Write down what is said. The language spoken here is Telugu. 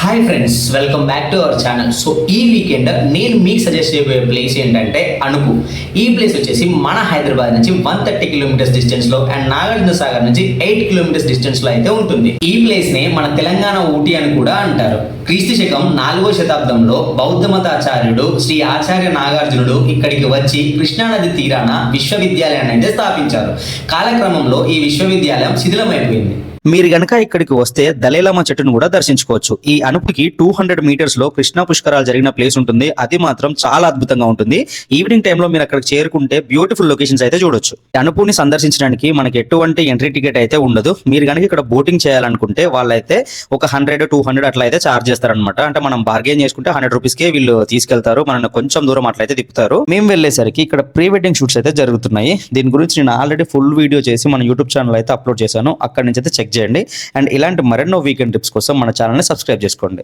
Hi friends, welcome back to our channel. So ఈ వీకెండ్ నేను మీకు సజెస్ట్ చేయబోయే ప్లేస్ ఏంటంటే అణుకు. ఈ ప్లేస్ వచ్చేసి మన హైదరాబాద్ నుంచి 130 కిలోమీటర్స్ డిస్టెన్స్ లో అండ్ నాగార్జున సాగర్ నుంచి 8 కిలోమీటర్స్ డిస్టెన్స్ లో అయితే ఉంటుంది. ఈ ప్లేస్ నే మన తెలంగాణ ఊటీ అని కూడా అంటారు. క్రీస్తు శకం 4వ శతాబ్దంలో బౌద్ధ మతాచార్యుడు శ్రీ ఆచార్య నాగార్జునుడు ఇక్కడికి వచ్చి కృష్ణానది తీరాన విశ్వవిద్యాలయాన్ని అయితే స్థాపించారు. కాలక్రమంలో ఈ విశ్వవిద్యాలయం శిథిలమైపోయింది. మీరు గనక ఇక్కడికి వస్తే దలైలామా చెట్టును కూడా దర్శించుకోవచ్చు. ఈ అణుకుకి 200 మీటర్స్ లో కృష్ణా పుష్కరాలు జరిగిన ప్లేస్ ఉంటుంది. అది మాత్రం చాలా అద్భుతంగా ఉంటుంది. ఈవినింగ్ టైంలో మీరు అక్కడికి చేరుకుంటే బ్యూటిఫుల్ లొకేషన్స్ అయితే చూడొచ్చు. అణుకుని సందర్శించడానికి మనకి ఎటువంటి ఎంట్రీ టికెట్ అయితే ఉండదు. మీరు కనుక ఇక్కడ బోటింగ్ చేయాలనుకుంటే వాళ్ళైతే ఒక 100-200 అట్లా అయితే చార్జ్ చేస్తారనమాట. అంటే మనం బార్గెన్ చేసుకుంటే 100 రూపీస్కే వీళ్ళు తీసుకెళ్తారు, మనల్ని కొంచెం దూరం అట్లయితే తిప్పుతారు. మేము వెళ్ళేసరికి ఇక్కడ ప్రీ వెడ్డింగ్ షూట్స్ అయితే జరుగుతున్నాయి. దీని గురించి నేను ఆల్రెడీ ఫుల్ వీడియో చేసి మన యూట్యూబ్ ఛానల్ అయితే అప్లోడ్ చేశాను. అక్కడి నుంచి అయితే చెక్ చేయండి. అండ్ ఇలాంటి మరెన్నో వీకెండ్ టిప్స్ కోసం మన ఛానల్ని సబ్స్క్రైబ్ చేసుకోండి.